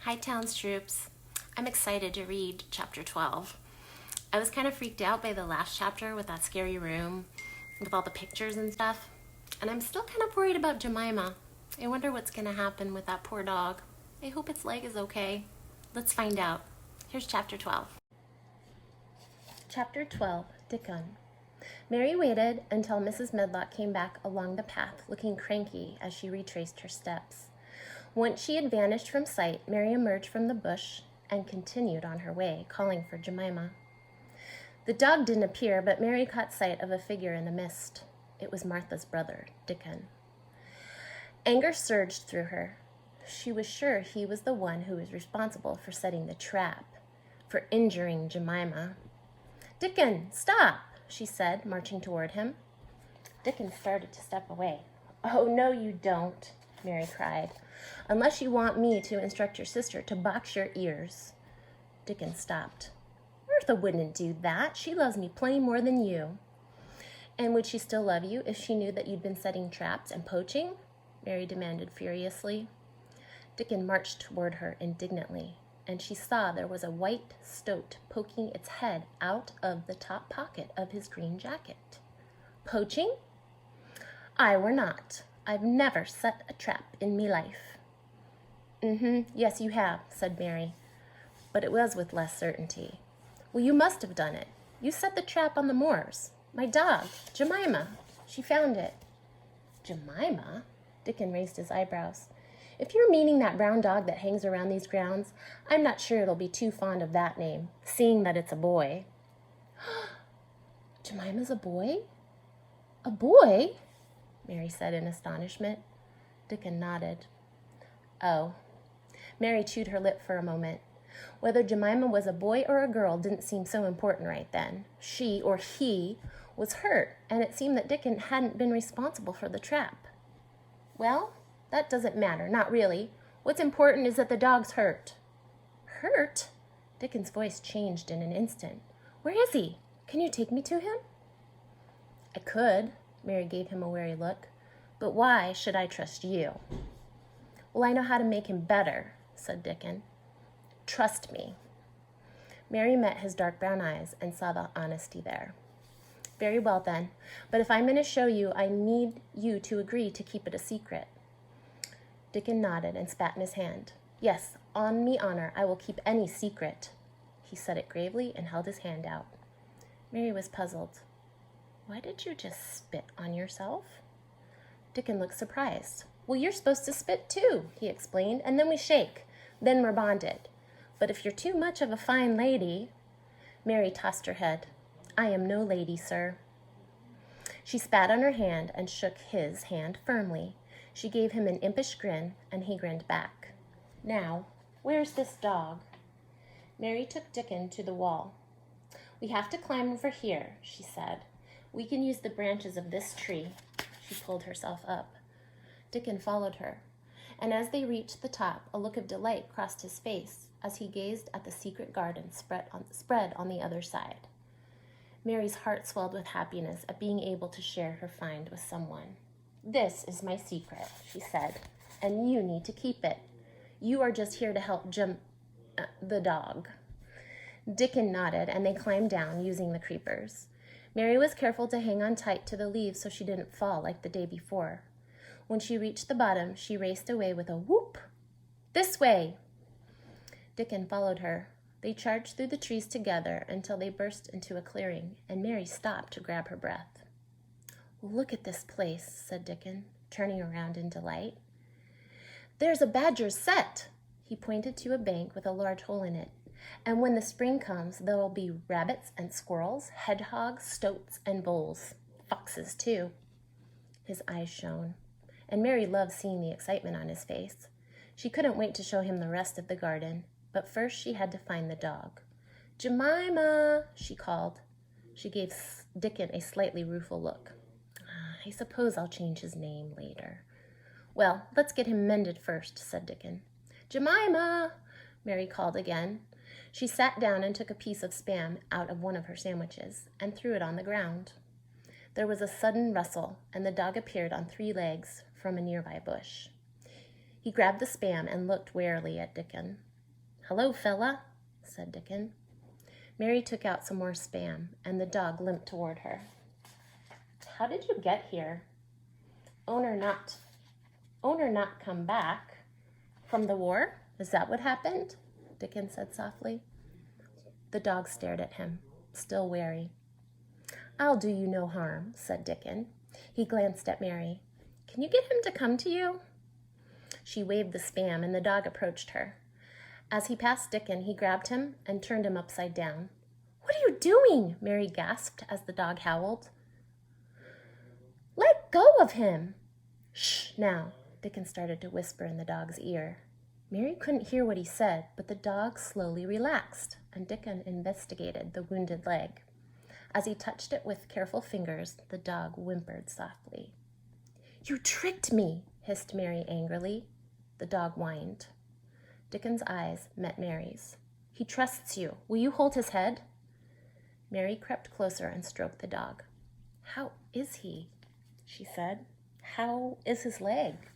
Hi, Towns troops. I'm excited to read chapter 12. I was kind of freaked out by the last chapter with that scary room with all the pictures and stuff. And I'm still kind of worried about Jemima. I wonder what's going to happen with that poor dog. I hope its leg is okay. Let's find out. Here's chapter 12. Chapter 12, Dickon. Mary waited until Mrs. Medlock came back along the path, looking cranky as she retraced her steps. Once she had vanished from sight, Mary emerged from the bush and continued on her way, calling for Jemima. The dog didn't appear, but Mary caught sight of a figure in the mist. It was Martha's brother, Dickon. Anger surged through her. She was sure he was the one who was responsible for setting the trap, for injuring Jemima. "Dickon, stop!" she said, marching toward him. Dickon started to step away. "Oh, no, you don't," Mary cried, "unless you want me to instruct your sister to box your ears." Dickon stopped. "Martha wouldn't do that. She loves me plenty more than you." "And would she still love you if she knew that you'd been setting traps and poaching?" Mary demanded furiously. Dickon marched toward her indignantly, and she saw there was a white stoat poking its head out of the top pocket of his green jacket. "Poaching? I were not. I've never set a trap in me life." Yes, you have," said Mary, but it was with less certainty. "Well, you must have done it. You set the trap on the moors. My dog, Jemima. She found it." "Jemima?" Dickon raised his eyebrows. "If you're meaning that brown dog that hangs around these grounds, I'm not sure it'll be too fond of that name, seeing that it's a boy." "Jemima's a boy? A boy?" Mary said in astonishment. Dickon nodded. "Oh." Mary chewed her lip for a moment. Whether Jemima was a boy or a girl didn't seem so important right then. She, or he, was hurt, and it seemed that Dickon hadn't been responsible for the trap. "Well, that doesn't matter, not really. What's important is that the dog's hurt." "Hurt?" Dickon's voice changed in an instant. "Where is he? Can you take me to him?" "I could." Mary gave him a wary look. "But why should I trust you?" "Well, I know how to make him better," said Dickon. "Trust me." Mary met his dark brown eyes and saw the honesty there. "Very well, then. But if I'm going to show you, I need you to agree to keep it a secret." Dickon nodded and spat in his hand. "Yes, on me honor, I will keep any secret." He said it gravely and held his hand out. Mary was puzzled. "Why did you just spit on yourself?" Dickon looked surprised. "Well, you're supposed to spit too," he explained, "and then we shake. Then we're bonded. But if you're too much of a fine lady—" Mary tossed her head. "I am no lady, sir." She spat on her hand and shook his hand firmly. She gave him an impish grin, and he grinned back. "Now, where's this dog?" Mary took Dickon to the wall. "We have to climb over here," she said. "We can use the branches of this tree." She pulled herself up. Dickon followed her, and as they reached the top, a look of delight crossed his face as he gazed at the secret garden spread on the other side. Mary's heart swelled with happiness at being able to share her find with someone. "This is my secret," she said, "and you need to keep it. You are just here to help the dog." Dickon nodded, and they climbed down, using the creepers. Mary was careful to hang on tight to the leaves so she didn't fall like the day before. When she reached the bottom, she raced away with a whoop. "This way!" Dickon followed her. They charged through the trees together until they burst into a clearing, and Mary stopped to grab her breath. "Look at this place," said Dickon, turning around in delight. "There's a badger's set." He pointed to a bank with a large hole in it. "And when the spring comes, there'll be rabbits and squirrels, hedgehogs, stoats, and voles. Foxes, too." His eyes shone, and Mary loved seeing the excitement on his face. She couldn't wait to show him the rest of the garden, but first she had to find the dog. "Jemima," she called. She gave Dickon a slightly rueful look. "I suppose I'll change his name later." "Well, let's get him mended first," said Dickon. "Jemima," Mary called again. She sat down and took a piece of Spam out of one of her sandwiches and threw it on the ground. There was a sudden rustle, and the dog appeared on 3 legs from a nearby bush. He grabbed the Spam and looked warily at Dickon. "Hello, fella," said Dickon. Mary took out some more Spam, and the dog limped toward her. "How did you get here?" Owner not come back from the war? Is that what happened?" Dickon said softly. The dog stared at him, still wary. "I'll do you no harm," said Dickon. He glanced at Mary. "Can you get him to come to you?" She waved the Spam, and the dog approached her. As he passed Dickon, he grabbed him and turned him upside down. "What are you doing?" Mary gasped as the dog howled. "Let go of him!" "Shh, now," Dickon started to whisper in the dog's ear. Mary couldn't hear what he said, but the dog slowly relaxed, and Dickon investigated the wounded leg. As he touched it with careful fingers, the dog whimpered softly. "You tricked me," hissed Mary angrily. The dog whined. Dickon's eyes met Mary's. "He trusts you. Will you hold his head?" Mary crept closer and stroked the dog. "How is he?" she said. "How is his leg?"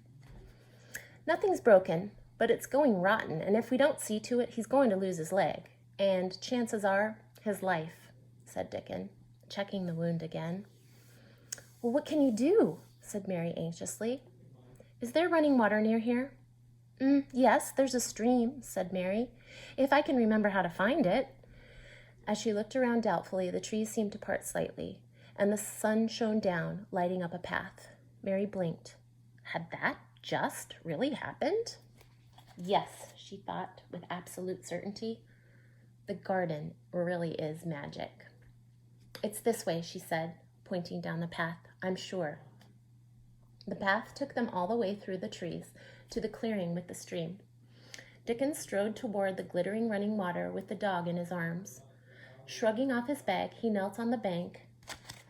"Nothing's broken, but it's going rotten, and if we don't see to it, he's going to lose his leg. And chances are, his life," said Dickon, checking the wound again. "Well, what can you do?" said Mary anxiously. "Is there running water near here?" Yes, there's a stream," said Mary, "if I can remember how to find it." As she looked around doubtfully, the trees seemed to part slightly, and the sun shone down, lighting up a path. Mary blinked. Had that just really happened? Yes, she thought with absolute certainty. The garden really is magic. "It's this way," she said, pointing down the path. "I'm sure." The path took them all the way through the trees to the clearing with the stream. Dickon strode toward the glittering running water with the dog in his arms. Shrugging off his bag, he knelt on the bank,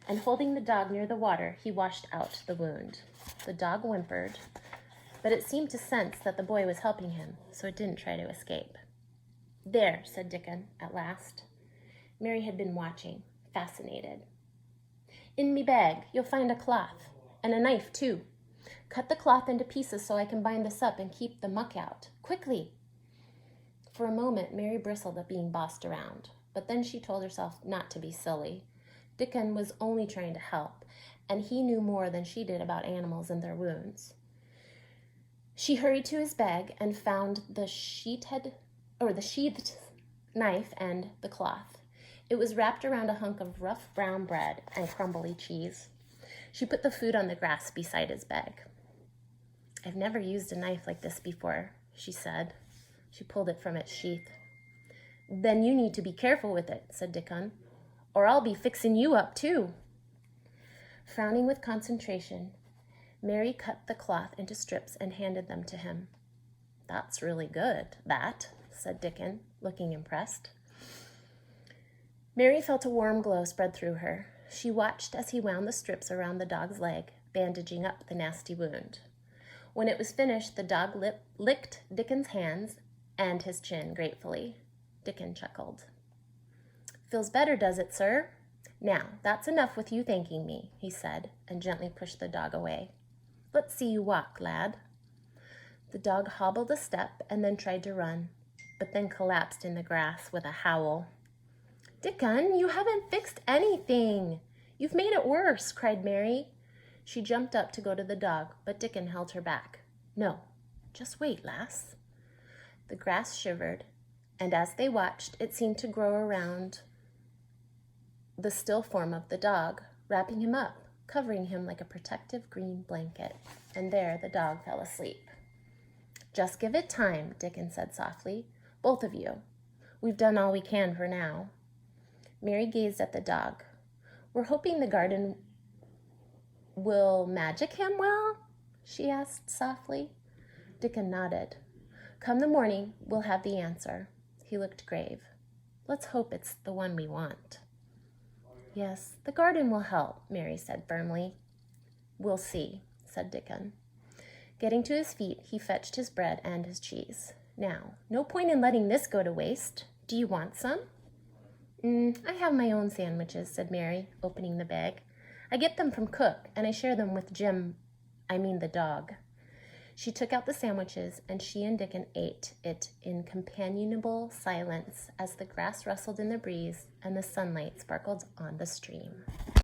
and holding the dog near the water, he washed out the wound. The dog whimpered, but it seemed to sense that the boy was helping him, so it didn't try to escape. "There," said Dickon at last. Mary had been watching, fascinated. "In me bag, you'll find a cloth, and a knife, too. Cut the cloth into pieces so I can bind this up and keep the muck out. Quickly!" For a moment, Mary bristled at being bossed around, but then she told herself not to be silly. Dickon was only trying to help, and he knew more than she did about animals and their wounds. She hurried to his bag and found the sheathed knife and the cloth. It was wrapped around a hunk of rough brown bread and crumbly cheese. She put the food on the grass beside his bag. "I've never used a knife like this before," she said. She pulled it from its sheath. "Then you need to be careful with it," said Dickon, "or I'll be fixing you up too." Frowning with concentration, Mary cut the cloth into strips and handed them to him. "That's really good, that," said Dickon, looking impressed. Mary felt a warm glow spread through her. She watched as he wound the strips around the dog's leg, bandaging up the nasty wound. When it was finished, the dog licked Dickon's hands and his chin gratefully. Dickon chuckled. "Feels better, does it, sir? Now, that's enough with you thanking me," he said, and gently pushed the dog away. "Let's see you walk, lad." The dog hobbled a step and then tried to run, but then collapsed in the grass with a howl. "Dickon, you haven't fixed anything. You've made it worse," cried Mary. She jumped up to go to the dog, but Dickon held her back. "No, just wait, lass." The grass shivered, and as they watched, it seemed to grow around the still form of the dog, wrapping him up, covering him like a protective green blanket. And there the dog fell asleep. "Just give it time," Dickon said softly. "Both of you. We've done all we can for now." Mary gazed at the dog. "We're hoping the garden will magic him well?" she asked softly. Dickon nodded. "Come the morning, we'll have the answer." He looked grave. "Let's hope it's the one we want." "Yes, the garden will help," Mary said firmly. "We'll see," said Dickon. Getting to his feet, he fetched his bread and his cheese. "Now, no point in letting this go to waste. Do you want some?" I have my own sandwiches," said Mary, opening the bag. "I get them from Cook, and I share them with the dog." She took out the sandwiches, and she and Dickon ate it in companionable silence as the grass rustled in the breeze and the sunlight sparkled on the stream.